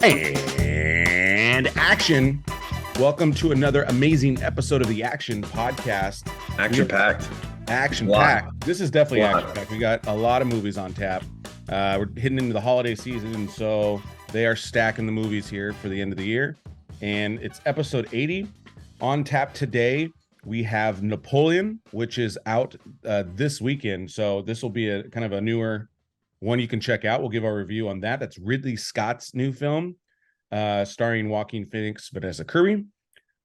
And action. Welcome to another amazing episode of the Action Podcast. Action packed. Action packed. This is definitely action packed. We got a lot of movies on tap. We're heading into the holiday season, and so they are stacking the movies here for the end of the year. And it's episode 80. On tap today, we have Napoleon, which is out this weekend. So this will be a kind of a newer one you can check out. We'll give our review on that. That's Ridley Scott's new film, starring Joaquin, Vanessa, Kirby.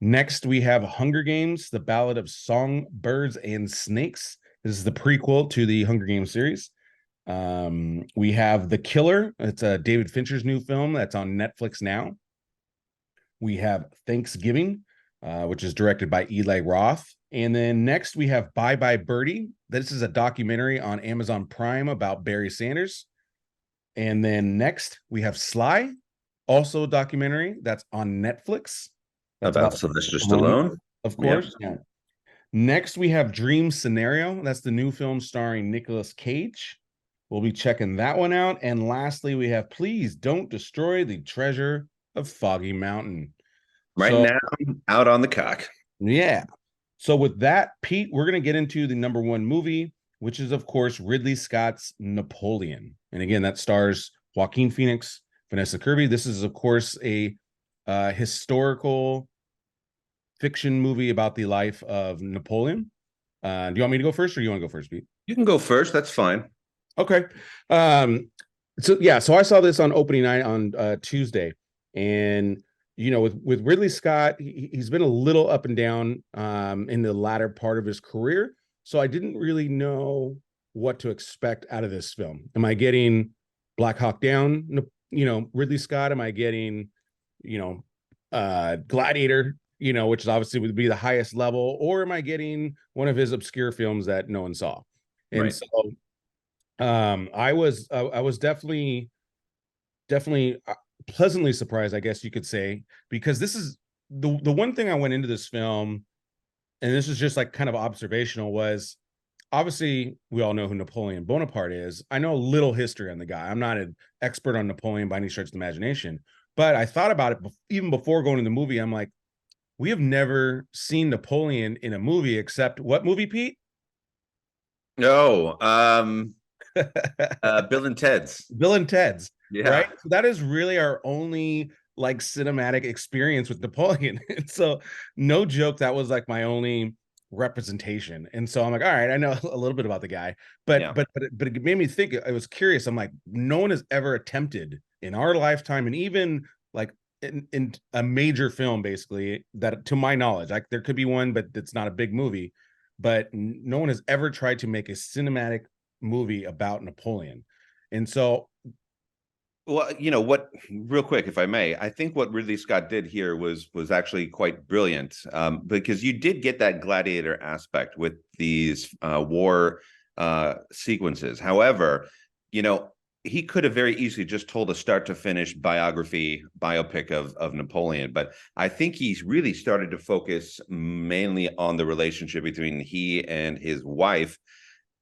Next, we have Hunger Games, The Ballad of Songbirds and Snakes. This is the prequel to the Hunger Games series. We have The Killer. It's David Fincher's new film that's on Netflix now. We have Thanksgiving, which is directed by Eli Roth. And then next we have Bye Bye Birdie. This is a documentary on Amazon Prime about Barry Sanders. And then next we have Sly, also a documentary that's on Netflix. That's about Sylvester Stallone. Of course. Yep. Yeah. Next we have Dream Scenario. That's the new film starring Nicolas Cage. We'll be checking that one out. And lastly, we have Please Don't Destroy the Treasure of Foggy Mountain. Now, out on the cock. Yeah. So with that, Pete, we're going to get into the number one movie, which is, of course, Ridley Scott's Napoleon. And again, that stars Joaquin Phoenix, Vanessa Kirby. This is, of course, a historical fiction movie about the life of Napoleon. Do you want me to go first, or do you want to go first, Pete? You can go first. That's fine. Okay. So I saw this on opening night on Tuesday, and you know, with Ridley Scott, he's been a little up and down in the latter part of his career. So I didn't really know what to expect out of this film. Am I getting Black Hawk Down, Ridley Scott? Am I getting, Gladiator, which is obviously would be the highest level, or am I getting one of his obscure films that no one saw? And right. So I was definitely pleasantly surprised, I guess you could say, because this is the one thing I went into this film, and this is just like kind of observational, was obviously we all know who Napoleon Bonaparte is. I know a little history on the guy. I'm not an expert on Napoleon by any stretch of the imagination, but I thought about it even before going to the movie. I'm like, we have never seen Napoleon in a movie except what movie, Pete? No, Bill and Ted's. Bill and Ted's. Yeah. Right. So that is really our only like cinematic experience with Napoleon. And so no joke, that was like my only representation. And so I'm like, all right, I know a little bit about the guy, but it made me think. I was curious. I'm like, no one has ever attempted in our lifetime, and even like in a major film, basically, that to my knowledge, like there could be one, but it's not a big movie, but no one has ever tried to make a cinematic movie about Napoleon. And so, well, what, real quick, if I may, I think what Ridley Scott did here was actually quite brilliant, because you did get that gladiator aspect with these war sequences. However, he could have very easily just told a start to finish biopic of Napoleon. But I think he's really started to focus mainly on the relationship between he and his wife,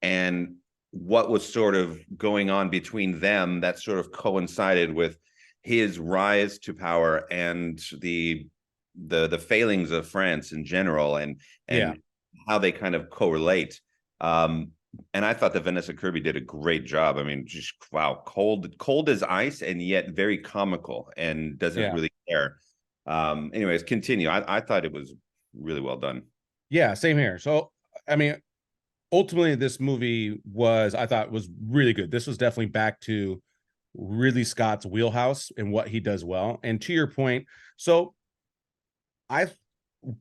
and what was sort of going on between them that sort of coincided with his rise to power and the failings of France in general, and how they kind of correlate. And I thought that Vanessa Kirby did a great job. I mean, just wow, cold as ice, and yet very comical, and doesn't really care. Anyways, continue. I thought it was really well done. Yeah, same here. So, I mean, ultimately, this movie I thought was really good. This was definitely back to Ridley Scott's wheelhouse and what he does well. And to your point, so I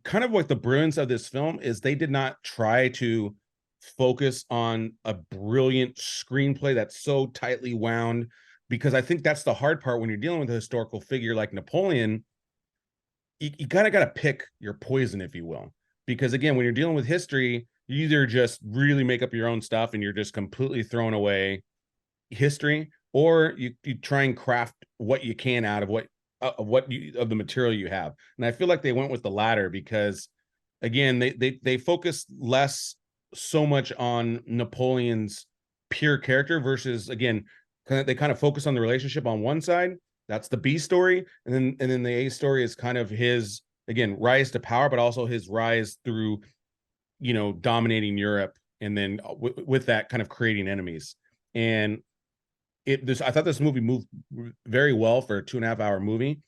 kind of what the brilliance of this film is, they did not try to focus on a brilliant screenplay that's so tightly wound, because I think that's the hard part when you're dealing with a historical figure like Napoleon. You kind of got to pick your poison, if you will, because again, when you're dealing with history, you either just really make up your own stuff and you're just completely throwing away history, or you try and craft what you can out of of the material you have. And I feel like they went with the latter, because again, they focus less so much on Napoleon's pure character versus, again, they kind of focus on the relationship on one side, That's the B story, and then the A story is kind of his, again, rise to power, but also his rise through, dominating Europe, and then with that kind of creating enemies. And I thought this movie moved very well for a 2.5 hour movie.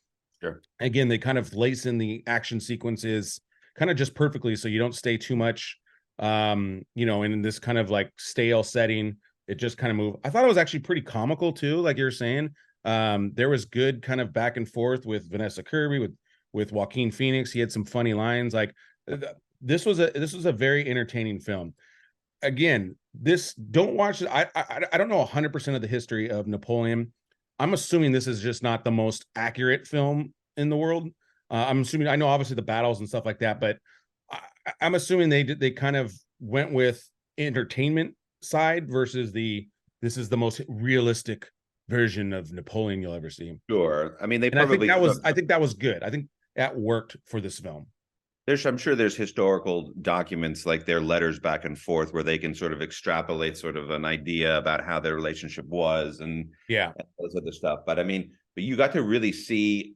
Sure. Again, they kind of lace in the action sequences kind of just perfectly, so you don't stay too much, in this kind of like stale setting. It just kind of moved. I thought it was actually pretty comical too, like you're saying. There was good kind of back and forth with Vanessa Kirby, with Joaquin Phoenix. He had some funny lines. Like this was a very entertaining film. Again, this, don't watch it. I don't know 100% of the history of Napoleon. I'm assuming this is just not the most accurate film in the world. I'm assuming, I know obviously the battles and stuff like that, but I'm assuming they kind of went with entertainment side versus this is the most realistic version of Napoleon you'll ever see. Sure. I mean, they And I think probably that was good. I think that worked for this film. I'm sure there's historical documents, like their letters back and forth, where they can sort of extrapolate sort of an idea about how their relationship was and all this other stuff. But I mean, but you got to really see,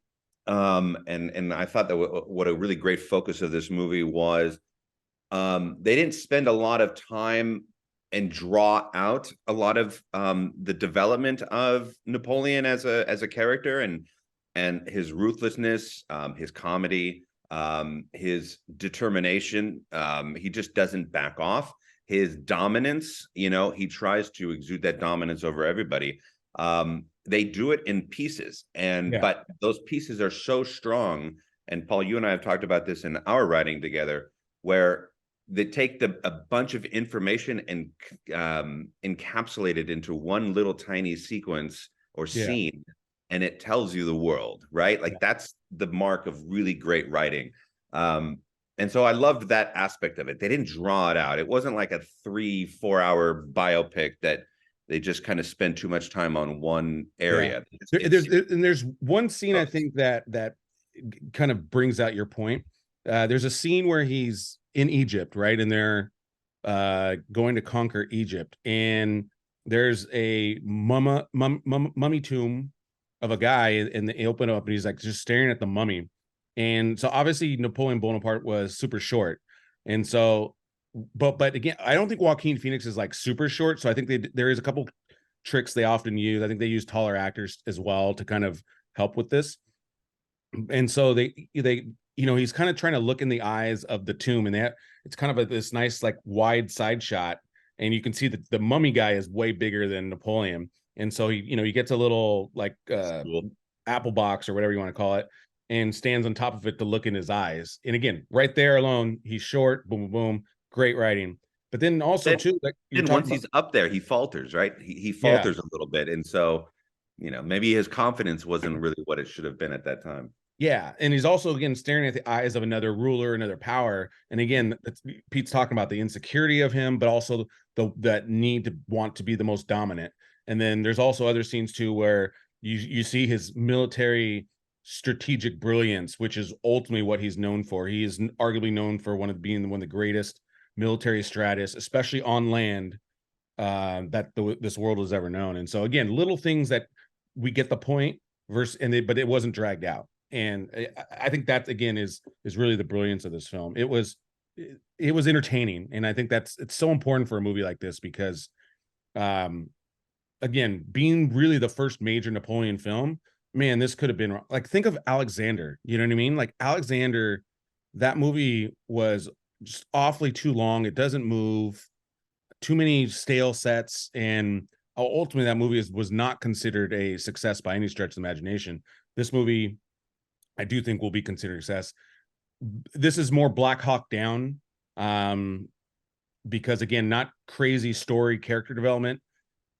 and I thought that what a really great focus of this movie was, they didn't spend a lot of time and draw out a lot of the development of Napoleon as a character, and his ruthlessness, his comedy, his determination. He just doesn't back off. His dominance, he tries to exude that dominance over everybody. They do it in pieces, but those pieces are so strong. And Paul, you and I have talked about this in our writing together, where they take a bunch of information and encapsulate it into one little tiny sequence or scene, and it tells you the world, right? Like that's the mark of really great writing. And so I loved that aspect of it. They didn't draw it out. It wasn't like a 3-4 hour biopic that they just kind of spend too much time on one area. There's one scene I think that kind of brings out your point. There's a scene where he's in Egypt, right? And they're going to conquer Egypt, and there's a mummy tomb of a guy, and they open up, and he's like just staring at the mummy. And so obviously Napoleon Bonaparte was super short, and so but again, I don't think Joaquin Phoenix is like super short, so I think there is a couple tricks they often use. I think they use taller actors as well to kind of help with this. And so they he's kind of trying to look in the eyes of the tomb, and it's kind of this nice like wide side shot, and you can see that the mummy guy is way bigger than Napoleon. And so he gets a little like apple box or whatever you want to call it, and stands on top of it to look in his eyes. And again, right there alone, he's short. Boom, boom, boom. Great writing. But then also too, like once he's up there, he falters, right? He falters a little bit, and so maybe his confidence wasn't really what it should have been at that time. Yeah, and he's also again staring at the eyes of another ruler, another power. And again, Pete's talking about the insecurity of him, but also that need to want to be the most dominant. And then there's also other scenes too where you see his military strategic brilliance, which is ultimately what he's known for. He is arguably known for being one of the greatest military strategists, especially on land, that this world has ever known. And so again, little things that we get the point but it wasn't dragged out. And I think that again is really the brilliance of this film. It was entertaining, and I think it's so important for a movie like this because, again, being really the first major Napoleon film, man, this could have been like, think of Alexander. You know what I mean? Like Alexander, that movie was just awfully too long. It doesn't move, too many stale sets, and ultimately that movie was not considered a success by any stretch of the imagination. This movie, I do think, will be considered a success. This is more Black Hawk Down, because again, not crazy story, character development,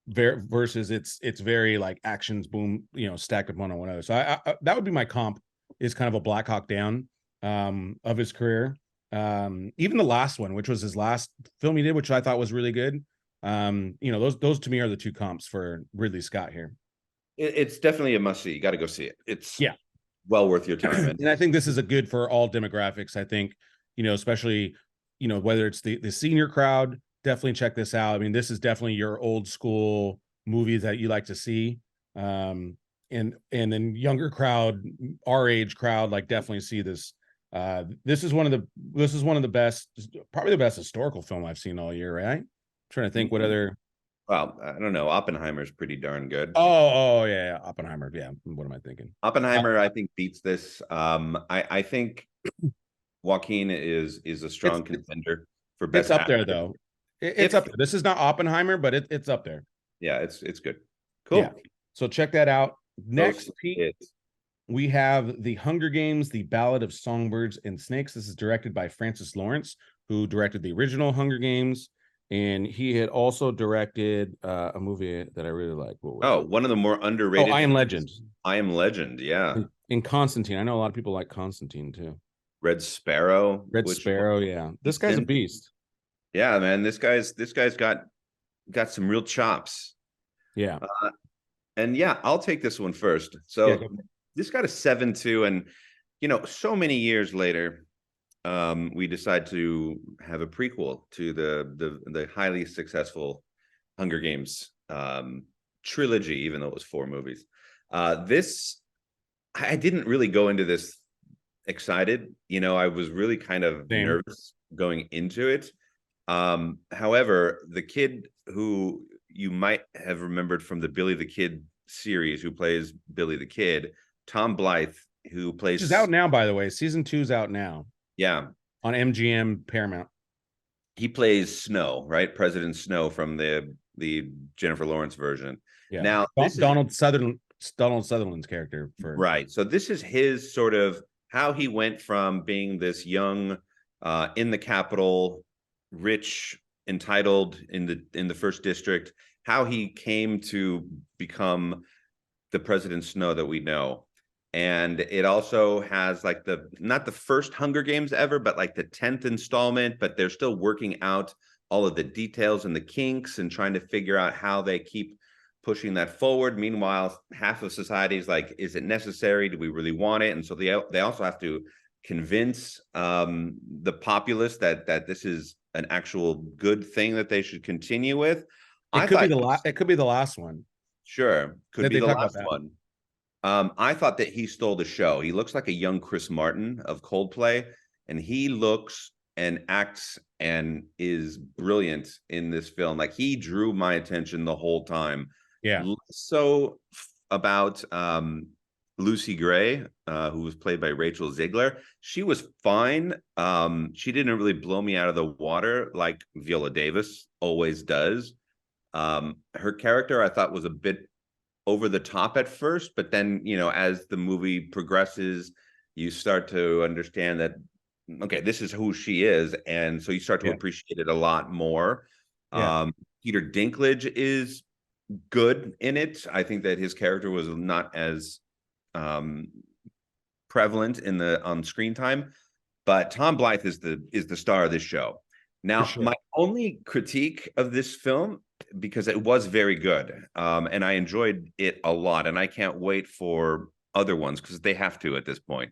versus it's very like actions, boom, stacked up one on one another. So I that would be my comp, is kind of a Black Hawk Down of his career. Even the last one, which was his last film he did, which I thought was really good. Those to me are the two comps for Ridley Scott here. It's definitely a must see. You got to go see it. It's well worth your time. And I think this is a good for all demographics. I think, especially, whether it's the senior crowd, definitely check this out. I mean, this is definitely your old school movies that you like to see. and then younger crowd, our age crowd, like definitely see this. This is one of the best, probably the best historical film I've seen all year. Right? I'm trying to think what other. Well, I don't know. Oppenheimer's pretty darn good. Oh yeah, Oppenheimer. Yeah, what am I thinking? Oppenheimer, I think, beats this. I think Joaquin is a strong contender for It's best up there actor. though. It's up there. This is not Oppenheimer, but it's up there. Yeah, it's good. Yeah. Cool. So check that out. Next, Folks, Pete, we have The Hunger Games, The Ballad of Songbirds and Snakes. This is directed by Francis Lawrence, who directed the original Hunger Games, and he had also directed a movie that I really like. What was it? One of the more underrated. I Am Legend. I Am Legend, yeah. In Constantine. I know a lot of people like Constantine too. Red Sparrow. Red Sparrow, yeah. This guy's a beast. Yeah, man. This guy's got some real chops. Yeah. And yeah, I'll take this one first. So this got a 7.2, and so many years later, we decide to have a prequel to the highly successful Hunger Games trilogy, even though it was 4 movies. I didn't really go into this excited. I was really kind of nervous going into it. However, the kid who you might have remembered from the Billy the Kid series, who plays Billy the Kid, Tom Blyth, who plays... Which is out now, by the way. Season 2's out now. Yeah. On MGM Paramount. He plays Snow, right? President Snow from the Jennifer Lawrence version. Yeah. Now, Donald Sutherland's character. Right. So this is his sort of how he went from being this young, in the Capitol, rich, entitled in the first district, how he came to become the President Snow that we know. And it also has like not the first Hunger Games ever, but like the 10th installment, but they're still working out all of the details and the kinks and trying to figure out how they keep pushing that forward. Meanwhile, half of society is like, is it necessary? Do we really want it? And so they also have to convince the populace that this is an actual good thing that they should continue with. It could be the last one. Sure, could be the last one. I thought that he stole the show. He looks like a young Chris Martin of Coldplay, and he looks and acts and is brilliant in this film. Like, he drew my attention the whole time. Yeah. So about Lucy Gray, who was played by Rachel Ziegler, she was fine. She didn't really blow me out of the water like Viola Davis always does. Her character, I thought, was a bit over the top at first, but then, as the movie progresses, you start to understand that, okay, this is who she is. And so you start to appreciate it a lot more. Yeah. Peter Dinklage is good in it. I think that his character was not as prevalent on screen time, but Tom Blyth is the star of this show. Now, my only critique of this film, because it was very good, and I enjoyed it a lot, and I can't wait for other ones because they have to at this point.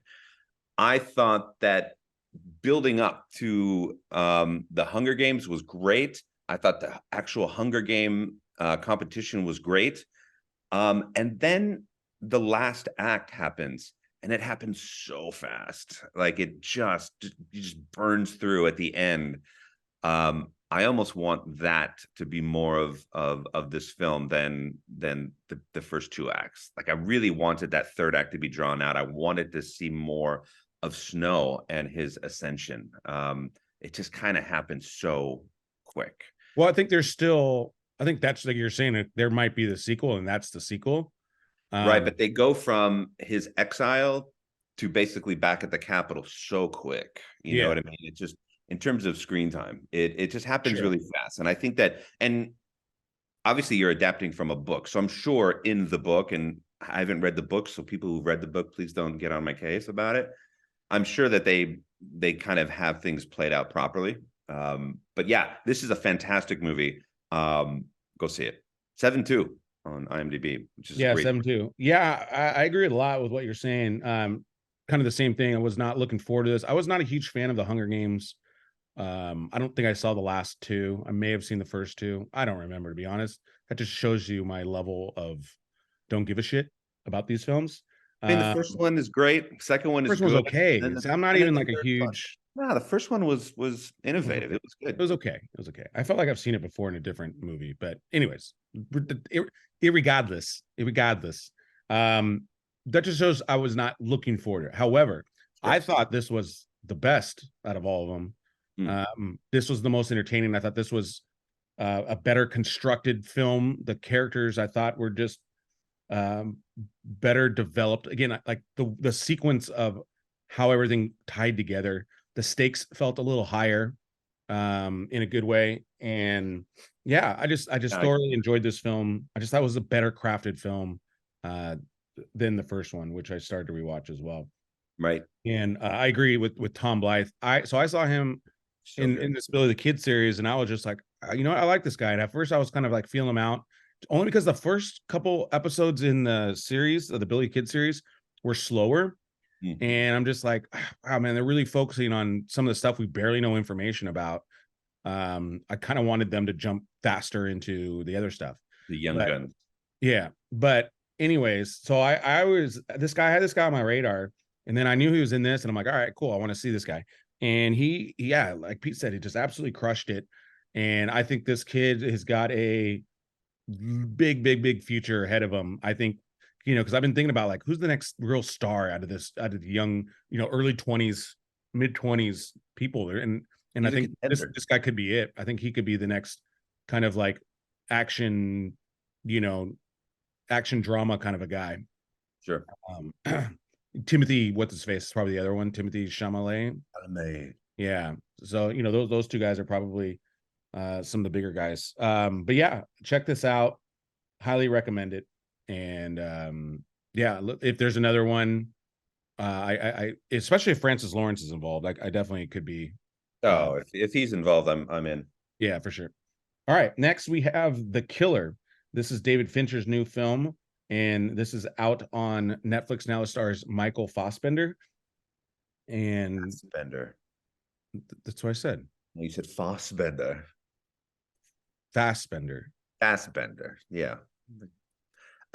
I thought that building up to the Hunger Games was great. I thought the actual Hunger Game competition was great. And then the last act happens, and it happens so fast. Like, it just burns through at the end. I almost want that to be more of this film than the first 2 acts. Like, I really wanted that third act to be drawn out. I wanted to see more of Snow and his ascension. It just kind of happened so quick. Well, I think that's like you're saying, that there might be the sequel, and that's the sequel. Right, but they go from his exile to basically back at the Capitol so quick. You know what I mean? It just, in terms of screen time, it just happens really fast. And I think that, and obviously you're adapting from a book. So I'm sure in the book, and I haven't read the book, so people who've read the book, please don't get on my case about it. I'm sure that they kind of have things played out properly. But yeah, this is a fantastic movie. Go see it. 7.2 on IMDb, which is great. 7.2. Yeah, I agree a lot with what you're saying. Kind of the same thing. I was not looking forward to this. I was not a huge fan of the Hunger Games. I don't think I saw the last 2. I may have seen the first 2. I don't remember, to be honest. That just shows you my level of don't give a shit. about these films. I mean, the first one is great. Second one is First one was good. okay. And So I'm not then even the like a third one. huge. No, the first one was It was innovative. okay. It was good. It was okay. It was okay. I felt like I've seen it before in a different movie, but anyways, irregardless, um, that just shows I was not looking forward to it. However, Sure. I thought this was the best out of all of them. This was the most entertaining. I thought this was a better constructed film. The characters I thought were just um, better developed. Again, like the sequence of how everything tied together. The stakes felt a little higher in a good way. And yeah, I just thoroughly enjoyed this film. I just thought it was a better crafted film uh, than the first one, which I started to rewatch as well. Right. And I agree with Tom Blyth. I saw him in this Billy the Kid series, and I was just like, you know what? I like this guy. And at first, I was kind of like feeling him out, only because the first couple episodes in the series of the Billy Kid series were slower. And I'm just like, wow, man, they're really focusing on some of the stuff we barely know information about. I kind of wanted them to jump faster into the other stuff. The young guns. Yeah. But anyways, so I was I had this guy on my radar, and then I knew he was in this, and I'm like, all right, cool. I want to see this guy. And yeah, like Pete said, he just absolutely crushed it. And I think this kid has got a big future ahead of him. I think, because I've been thinking about like who's the next real star out of the young, early 20s, mid 20s people there. And I think this guy could be it. I think he could be the next kind of like action, action drama kind of a guy. Sure. Timothy, what's his face? Is probably the other one. Timothy Chalamet. Yeah. So those two guys are probably some of the bigger guys. But yeah, check this out. Highly recommend it. And yeah, if there's another one, I especially if Francis Lawrence is involved, I definitely could be. If he's involved, I'm in. Yeah, for sure. All right, next we have The Killer. This is David Fincher's new film, and this is out on Netflix now. It stars Michael Fassbender. And Fassbender. That's what I said. You said Fassbender. Fassbender. Yeah.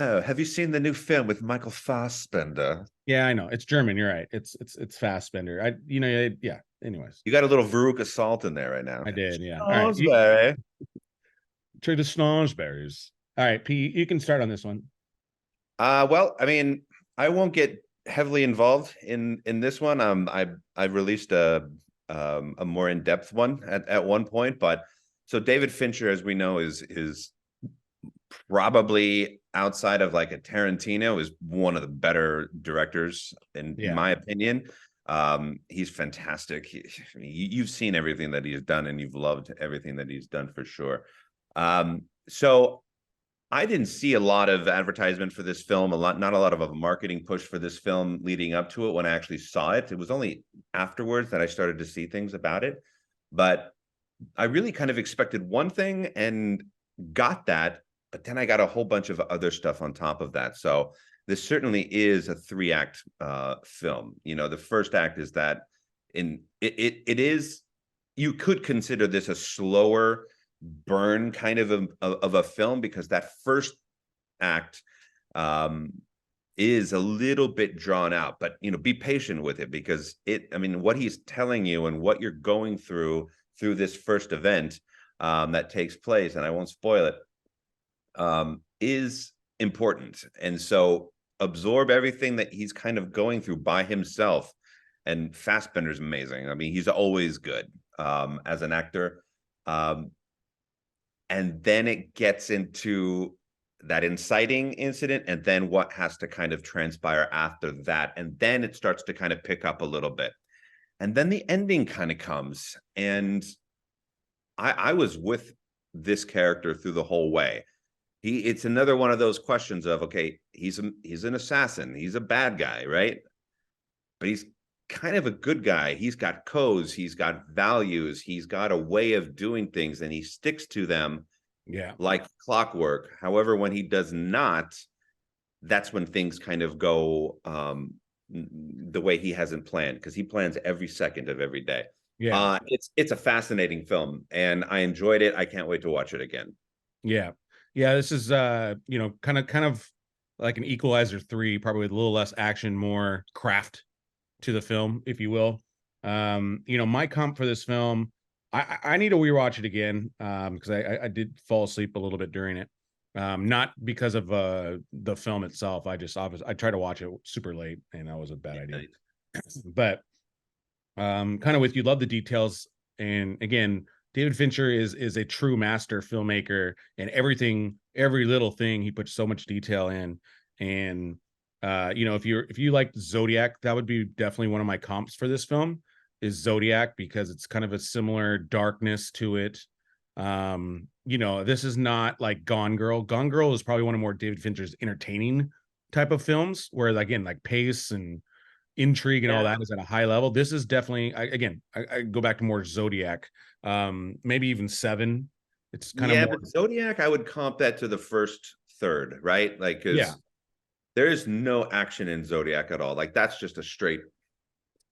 Oh, have you seen the new film with Michael Fassbender? Yeah, I know. It's German. You're right. It's Fassbender. Yeah. Anyways, you got a little Veruca Salt in there right now. I did. Yeah. All right. Trade the Snozzberries. All right, P. You can start on this one. Well, I mean, I won't get heavily involved in this one. I released a more in-depth one at one point, but so David Fincher, as we know, is probably outside of like a Tarantino is one of the better directors in my opinion. He's fantastic. You've seen everything that he's done, and you've loved everything that he's done for sure. So I didn't see a lot of advertisement for this film, not a lot of a marketing push for this film leading up to it. When I actually saw it, it was only afterwards that I started to see things about it. But I really kind of expected one thing and got that, but then I got a whole bunch of other stuff on top of that. So this certainly is a 3-act film. The first act is that it is, you could consider this a slower burn kind of a film, because that first act is a little bit drawn out, but be patient with it, because what he's telling you and what you're going through this first event that takes place, and I won't spoil it, is important. And so absorb everything that he's kind of going through by himself. And Fassbender's amazing. He's always good as an actor. And then it gets into that inciting incident, and then what has to kind of transpire after that. And then it starts to kind of pick up a little bit. And then the ending kind of comes. And I was with this character through the whole way. It's another one of those questions of, okay, he's an assassin. He's a bad guy, right? But he's kind of a good guy. He's got codes. He's got values. He's got a way of doing things, and he sticks to them like clockwork. However, when he does not, that's when things kind of go the way he hasn't planned, because he plans every second of every day. Yeah. It's a fascinating film, and I enjoyed it. I can't wait to watch it again. Yeah. This is kind of like an Equalizer 3, probably with a little less action, more craft to the film, if you will. My comp for this film, I need to rewatch it again, because I did fall asleep a little bit during it. Not because of the film itself. I tried to watch it super late, and that was a bad idea. But kind of with you, love the details, and again, David Fincher is a true master filmmaker, and every little thing he puts so much detail in. And if you like Zodiac, that would be definitely one of my comps for this film, is Zodiac, because it's kind of a similar darkness to it. This is not like Gone Girl. Gone Girl is probably one of more David Fincher's entertaining type of films, where again, like pace and intrigue and all that is at a high level. This is definitely, I go back to more Zodiac, maybe even Seven. It's kind of more, but Zodiac, I would comp that to the first third, right? Like, because there is no action in Zodiac at all. Like, that's just a straight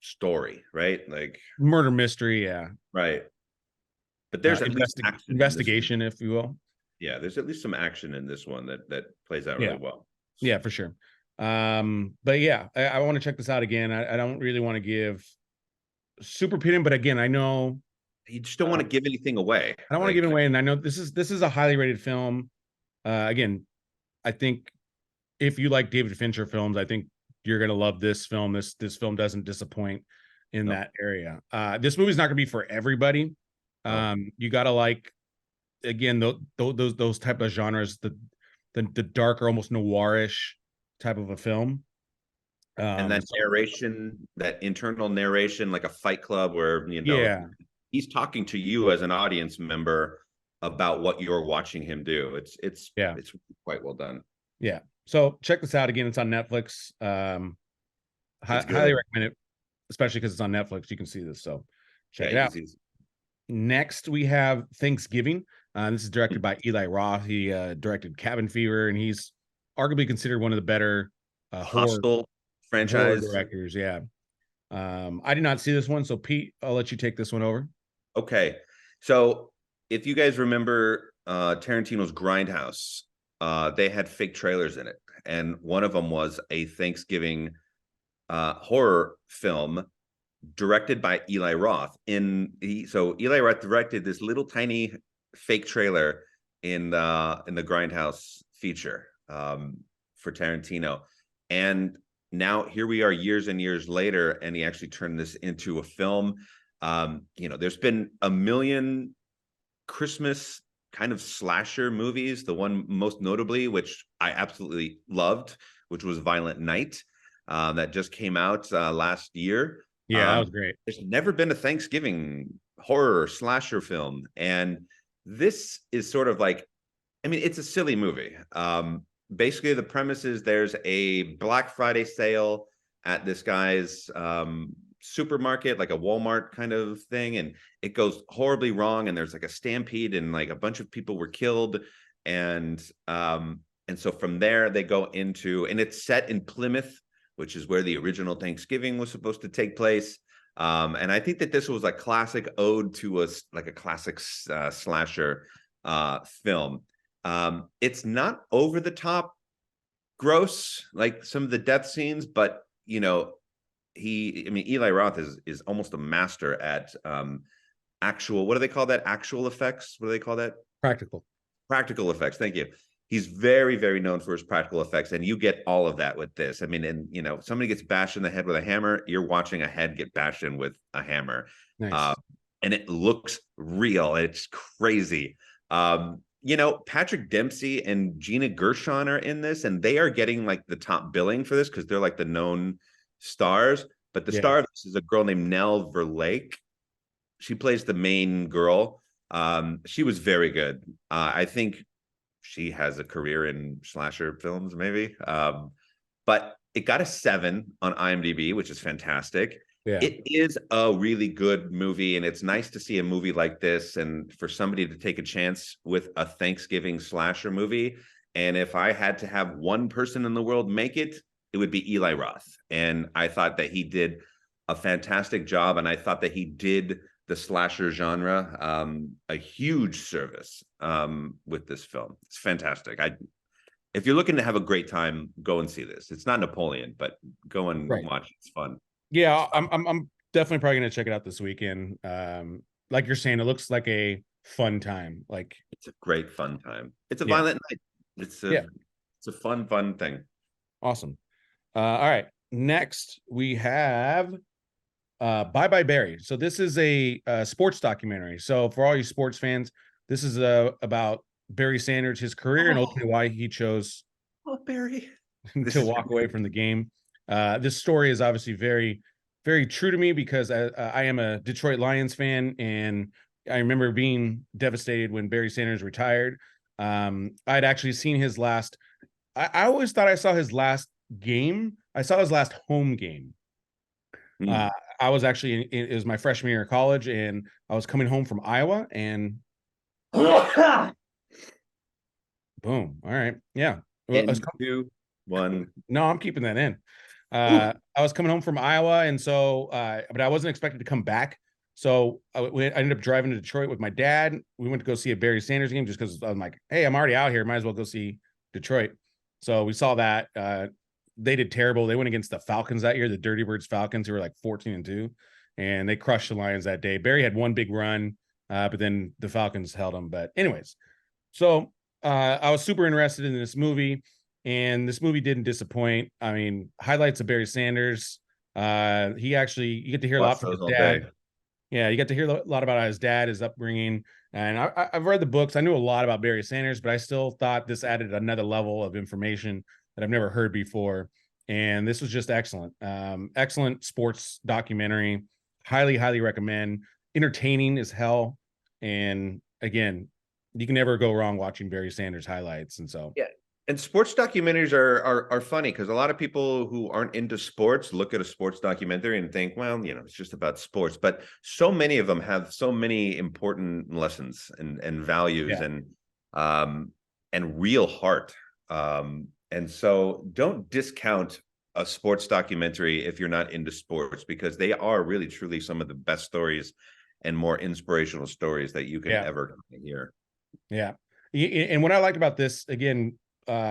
story, right? Like murder mystery, right. But there's at least investigation, if you will. Yeah, there's at least some action in this one that plays out really well. Yeah, for sure. But yeah, I want to check this out again. I don't really want to give super opinion, but again, I know you just don't want to give anything away. I don't want to give it away, and I know this is a highly rated film. Again, I think if you like David Fincher films, I think you're gonna love this film. This film doesn't disappoint in that area. This movie's not gonna be for everybody. You gotta like, again, those type of genres, the darker, almost noirish type of a film. And that narration, that internal narration, like a Fight Club, where he's talking to you as an audience member about what you're watching him do. It's quite well done. Yeah. So check this out again. It's on Netflix. Highly recommend it, especially because it's on Netflix. You can see this. So check it out. Next, we have Thanksgiving. This is directed by Eli Roth. He directed Cabin Fever, and he's arguably considered one of the better Hostel franchise directors. Yeah. I did not see this one, so Pete, I'll let you take this one over. Okay. So if you guys remember Tarantino's Grindhouse, they had fake trailers in it, and one of them was a Thanksgiving horror film directed by Eli Roth. So Eli Roth directed this little tiny fake trailer in the Grindhouse feature for Tarantino, and now here we are years and years later, and he actually turned this into a film. There's been a million Christmas kind of slasher movies. The one most notably, which I absolutely loved, which was Violent Night, that just came out last year. Yeah, that was great. There's never been a Thanksgiving horror slasher film, and this is sort of like, it's a silly movie. Basically, the premise is there's a Black Friday sale at this guy's supermarket, like a Walmart kind of thing, and it goes horribly wrong, and there's like a stampede, and like a bunch of people were killed, and so from there they go into, and it's set in Plymouth, which is where the original Thanksgiving was supposed to take place. And I think that this was a classic ode to a classic slasher film. It's not over the top gross like some of the death scenes, but Eli Roth is almost a master at actual, what do they call that? Actual effects? What do they call that? Practical effects. Thank you. He's very, very known for his practical effects, and you get all of that with this. Somebody gets bashed in the head with a hammer, you're watching a head get bashed in with a hammer. Nice. And it looks real. It's crazy. Patrick Dempsey and Gina Gershon are in this, and they are getting like the top billing for this because they're like the known stars. But the star of this is a girl named Nell Verlake. She plays the main girl. She was very good. I think she has a career in slasher films, maybe. But it got a 7 on IMDb, which is fantastic. Yeah. It is a really good movie, and it's nice to see a movie like this and for somebody to take a chance with a Thanksgiving slasher movie. And if I had to have one person in the world make it, it would be Eli Roth. And I thought that he did a fantastic job, and I thought that he did the slasher genre a huge service with this film. It's fantastic. if you're looking to have a great time, go and see this. It's not Napoleon, but go and Right. watch it. It's fun. Yeah, I'm definitely probably gonna check it out this weekend. Like you're saying, it looks like a fun time. Like It's a great fun time. It's a yeah, violent night. It's yeah, a fun thing. awesome. All right, next we have Bye Bye Barry. So this is a sports documentary. So for all you sports fans, this is about Barry Sanders, his career, and ultimately why he chose Barry. to walk away from the game. This story is obviously very, very true to me because I am a Detroit Lions fan, and I remember being devastated when Barry Sanders retired. I'd actually seen his last. I always thought I saw his last game. I saw his last home game. Mm. I was actually it was my freshman year of college, and I was coming home from Iowa, and boom. All right, yeah. Well, In 2, 1. no, I'm keeping that in. I was coming home from Iowa, and so, but I wasn't expected to come back. So I ended up driving to Detroit with my dad. We went to go see a Barry Sanders game just because I'm like, hey, I'm already out here. Might as well go see Detroit. So we saw that. They did terrible. They went against the Falcons that year, the Dirty Birds Falcons, who were like 14-2, and they crushed the Lions that day. Barry had one big run, but then the Falcons held him. But anyways, so I was super interested in this movie. And this movie didn't disappoint. I mean, highlights of Barry Sanders. He actually, you get to hear a lot from his dad. Yeah, you get to hear a lot about his dad, his upbringing. And I've read the books. I knew a lot about Barry Sanders, but I still thought this added another level of information that I've never heard before. And this was just excellent. Excellent sports documentary. Highly, highly recommend. Entertaining as hell. And again, you can never go wrong watching Barry Sanders highlights. And so, Yeah. And sports documentaries are funny because a lot of people who aren't into sports look at a sports documentary and think, well, it's just about sports. But so many of them have so many important lessons and values and real heart. And so don't discount a sports documentary if you're not into sports, because they are really truly some of the best stories and more inspirational stories that you can ever hear. Yeah. And what I liked about this, again,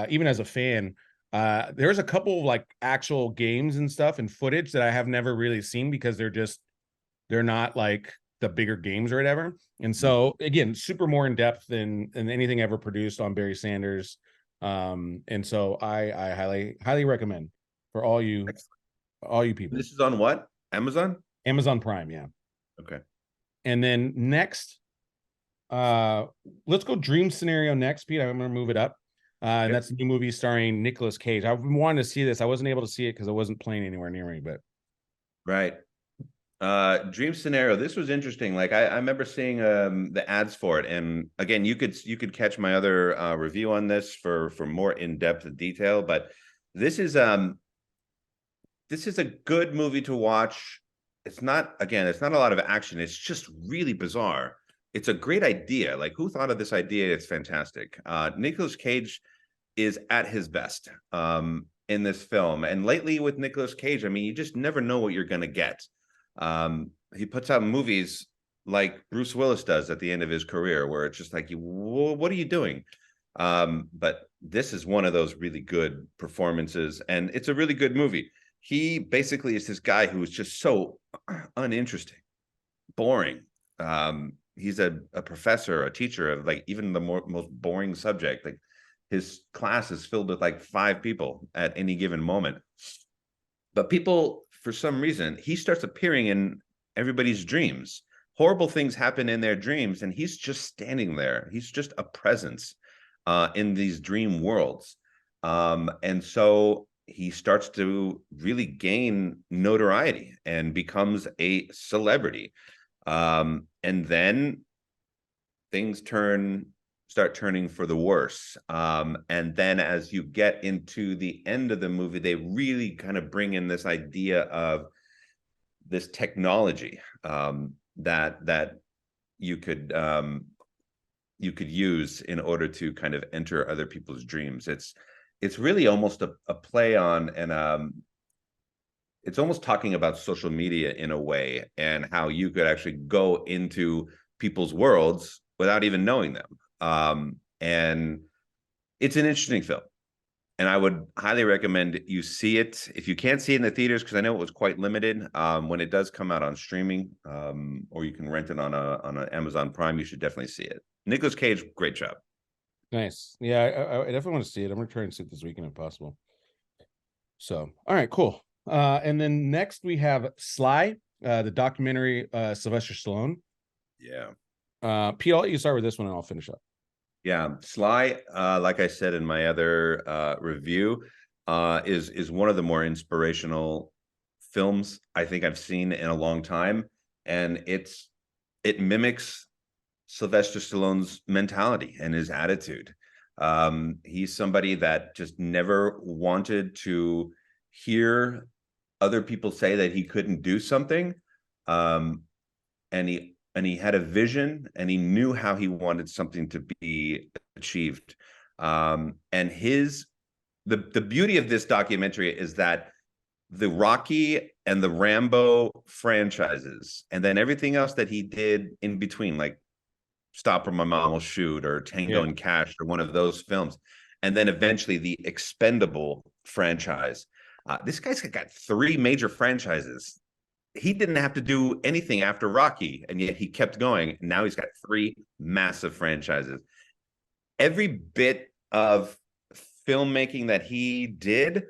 even as a fan, there's a couple of like actual games and stuff and footage that I have never really seen because they're not like the bigger games or whatever. And so again, super more in depth than anything ever produced on Barry Sanders. And so I highly recommend for all you people. This is on what? Amazon Prime, yeah. Okay. And then next, let's go Dream Scenario next, Pete. I'm gonna move it up. And that's a new movie starring Nicolas Cage. I've been wanting to see this. I wasn't able to see it because it wasn't playing anywhere near me, but right. Dream Scenario. This was interesting. Like I remember seeing the ads for it, and again, you could catch my other review on this for more in-depth detail. But this is a good movie to watch. It's not a lot of action. It's just really bizarre. It's a great idea. Like, who thought of this idea? It's fantastic. Nicolas Cage is at his best in this film. And lately with Nicolas Cage, I mean, you just never know what you're going to get. He puts out movies like Bruce Willis does at the end of his career, where it's just like, what are you doing? But this is one of those really good performances, and it's a really good movie. He basically is this guy who is just so uninteresting, boring. He's a professor, a teacher of like even the most boring subject. Like his class is filled with like 5 people at any given moment. But people, for some reason, he starts appearing in everybody's dreams. Horrible things happen in their dreams, and he's just standing there. He's just a presence in these dream worlds. And so he starts to really gain notoriety and becomes a celebrity. And then things start turning for the worse. And then as you get into the end of the movie, they really kind of bring in this idea of this technology that you could use in order to kind of enter other people's dreams. It's really almost a play on, and it's almost talking about social media in a way, and how you could actually go into people's worlds without even knowing them. And it's an interesting film. And I would highly recommend you see it if you can't see it in the theaters, because I know it was quite limited. When it does come out on streaming, or you can rent it on a Amazon Prime, you should definitely see it. Nicolas Cage, great job. Nice. Yeah, I definitely want to see it. I'm gonna try and see it this weekend if possible. So, all right, cool. And then next we have Sly, the documentary, Sylvester Stallone. Yeah. Pete, I'll let you start with this one and I'll finish up. Yeah, Sly, like I said in my other review, is one of the more inspirational films I think I've seen in a long time, and it mimics Sylvester Stallone's mentality and his attitude. He's somebody that just never wanted to hear other people say that he couldn't do something, and he had a vision, and he knew how he wanted something to be achieved. And the beauty of this documentary is that the Rocky and the Rambo franchises, and then everything else that he did in between, like Stop or My Mom Will Shoot or Tango and Cash or one of those films, and then eventually the Expendable franchise. This guy's got 3 major franchises. He didn't have to do anything after Rocky, and yet he kept going. Now he's got 3 massive franchises. Every bit of filmmaking that he did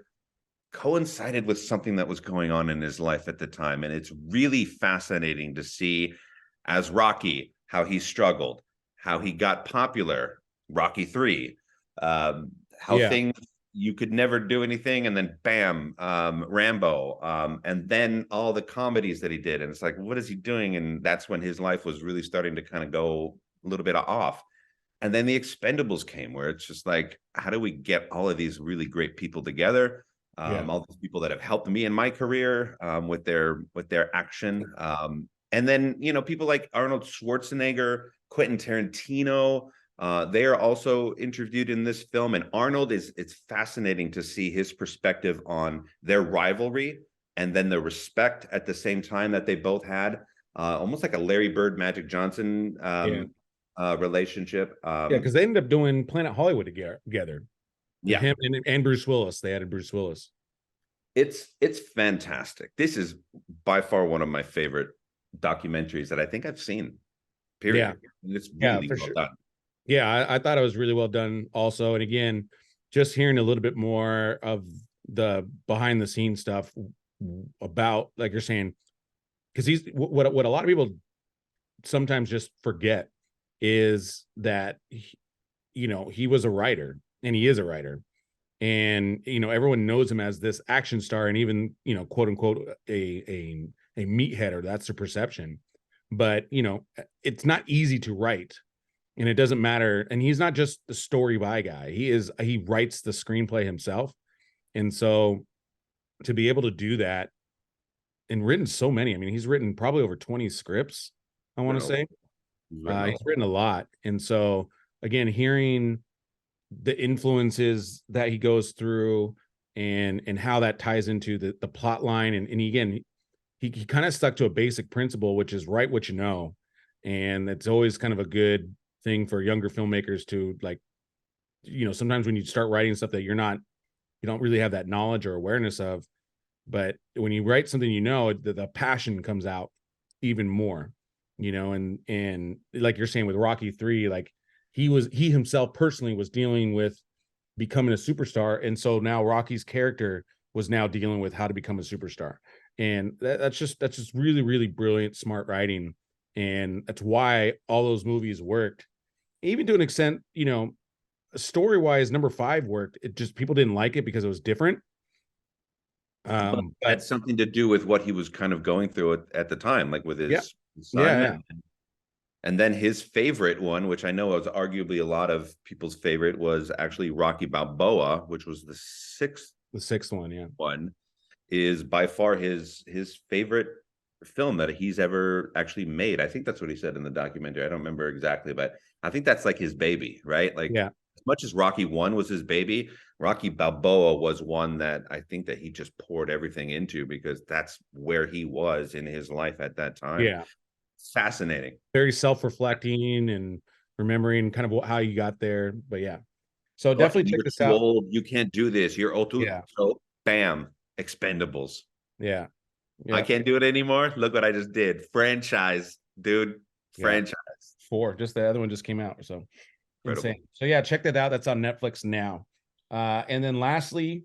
coincided with something that was going on in his life at the time. And it's really fascinating to see, as Rocky, how he struggled, how he got popular, Rocky 3, how things, you could never do anything, and then bam, Rambo, and then all the comedies that he did, and it's like, what is he doing? And that's when his life was really starting to kind of go a little bit off. And then the Expendables came, where it's just like, how do we get all of these really great people together? All these people that have helped me in my career, with their action, and then people like Arnold Schwarzenegger, Quentin Tarantino. They are also interviewed in this film, and Arnold it's fascinating to see his perspective on their rivalry and then the respect at the same time that they both had, almost like a Larry Bird, Magic Johnson relationship. Because they ended up doing Planet Hollywood together. Yeah, him and Bruce Willis. They added Bruce Willis. It's fantastic. This is by far one of my favorite documentaries that I think I've seen. Period. Yeah. It's really well done. Yeah, I thought it was really well done also. And again, just hearing a little bit more of the behind the scenes stuff about, like you're saying, because he's what a lot of people sometimes just forget is that he was a writer, and he is a writer, and everyone knows him as this action star, and even quote unquote a meathead, or that's the perception. But it's not easy to write. And it doesn't matter. And he's not just the story by guy. He writes the screenplay himself. And so to be able to do that, and written so many, I mean, he's written probably over 20 scripts, I want to say. He's written a lot. And so again, hearing the influences that he goes through and how that ties into the plot line. And again, he kind of stuck to a basic principle, which is write what you know. And it's always kind of a good thing for younger filmmakers to, like, sometimes when you start writing stuff that you don't really have that knowledge or awareness of, but when you write something, the passion comes out even more, and like you're saying with Rocky 3, like he himself personally was dealing with becoming a superstar. And so now Rocky's character was now dealing with how to become a superstar. And that's just really, really brilliant, smart writing. And that's why all those movies worked. Even to an extent, story wise, number 5 worked. It just, people didn't like it because it was different. But had something to do with what he was kind of going through at the time, like with his son. And then his favorite one, which I know was arguably a lot of people's favorite, was actually Rocky Balboa, which was the sixth one. Yeah, one is by far his favorite film that he's ever actually made. I think that's what he said in the documentary. I don't remember exactly, but I think that's like his baby, right? Like, as much as Rocky 1 was his baby, Rocky Balboa was one that I think that he just poured everything into, because that's where he was in his life at that time. Yeah. It's fascinating. Very self-reflecting and remembering kind of how you got there. But yeah. So definitely check You're this too out. old. You can't do this. You're old too. Yeah. So bam, Expendables. Yeah. I Yeah. can't do it anymore. Look what I just did. Franchise, dude. Yeah. Franchise. 4. Just the other one just came out. So Incredible. insane. So yeah, check that out. That's on Netflix now. And then lastly,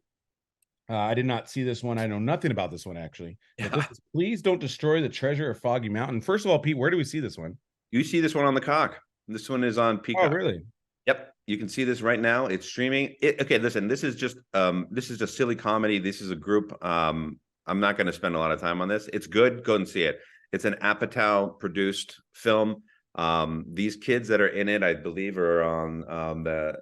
I did not see this one. I know nothing about this one actually. But this is Please Don't Destroy the Treasure of Foggy Mountain. First of all, Pete, where do we see this one? You see this one on the cock. This one is on Peacock. Oh, really? Yep, you can see this right now. It's streaming. Okay, listen, this is just silly comedy. This is a group. I'm not going to spend a lot of time on this. It's good. Go and see it. It's an Apatow produced film. These kids that are in it, I believe, are on the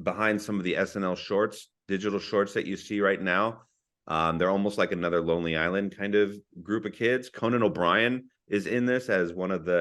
behind some of the SNL shorts, digital shorts that you see right now. They're almost like another Lonely Island kind of group of kids. Conan O'Brien is in this as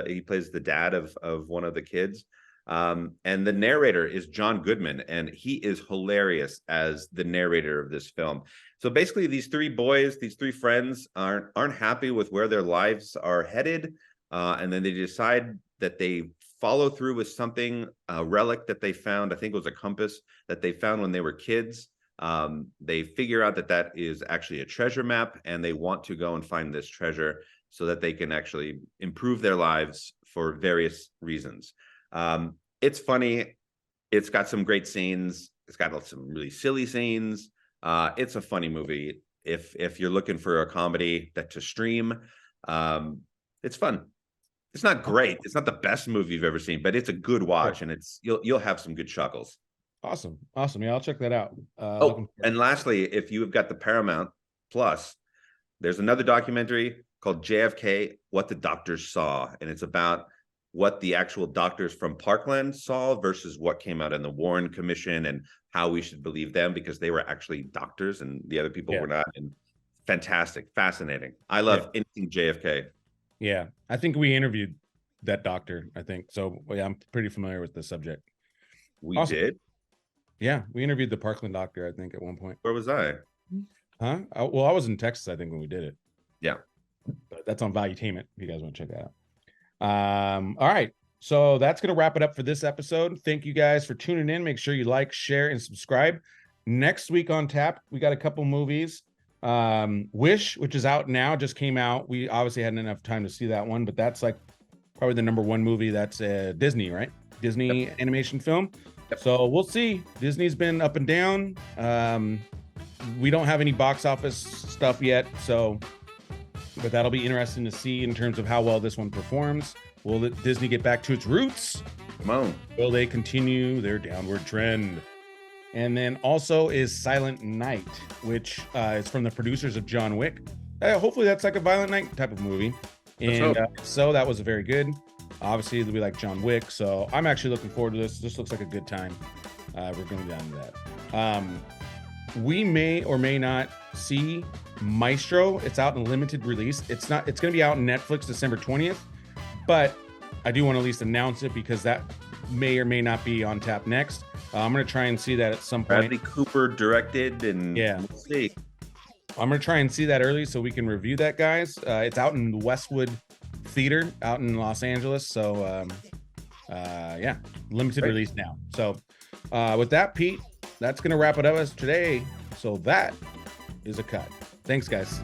he plays the dad of one of the kids. And the narrator is John Goodman, and he is hilarious as the narrator of this film. So basically, these three boys, these three friends, aren't happy with where their lives are headed, and then they decide that they follow through with something, a relic that they found. I think it was a compass that they found when they were kids. They figure out that is actually a treasure map, and they want to go and find this treasure so that they can actually improve their lives for various reasons. It's funny. It's got some great scenes. It's got some really silly scenes. It's a funny movie. If you're looking for a comedy to stream, it's fun. It's not great. It's not the best movie you've ever seen, but it's a good watch, and you'll have some good chuckles. Awesome. Yeah, I'll check that out. And lastly, if you have got the Paramount Plus, there's another documentary called JFK: What the Doctors Saw, and it's about what the actual doctors from Parkland saw versus what came out in the Warren Commission, and how we should believe them because they were actually doctors and the other people were not. And fantastic, fascinating. I love anything JFK. Yeah, I think we interviewed that doctor. I think so. Yeah, I'm pretty familiar with the subject. We did. Yeah, we interviewed the Parkland doctor, I think, at one point. Where was I? Huh? Well, I was in Texas, I think, when we did it. Yeah. But that's on Valuetainment if you guys want to check that out. All right. So that's going to wrap it up for this episode. Thank you guys for tuning in. Make sure you like, share, and subscribe. Next week on tap, we got a couple movies. Wish, which is out now, just came out. We obviously hadn't enough time to see that one, but that's like probably the number one movie. That's Disney, right? Disney animation film. So we'll see. Disney's been up and down. We don't have any box office stuff yet, but that'll be interesting to see in terms of how well this one performs. Will Disney get back to its roots? Come on. Will they continue their downward trend? And then also is Silent Night, which is from the producers of John Wick. Hopefully that's like a Violent Night type of movie. And so that was very good. Obviously, we like John Wick, so I'm actually looking forward to this. This looks like a good time. We're going down to that. We may or may not see Maestro. It's out in limited release. It's going to be out on Netflix December 20th, but I do want to at least announce it because that may or may not be on tap next. I'm going to try and see that at some point. Bradley Cooper directed, and we'll see. I'm going to try and see that early so we can review that, guys. It's out in the Westwood Theater out in Los Angeles. So, limited release now. So, with that, Pete, that's going to wrap it up as today. So that is a cut. Thanks, guys.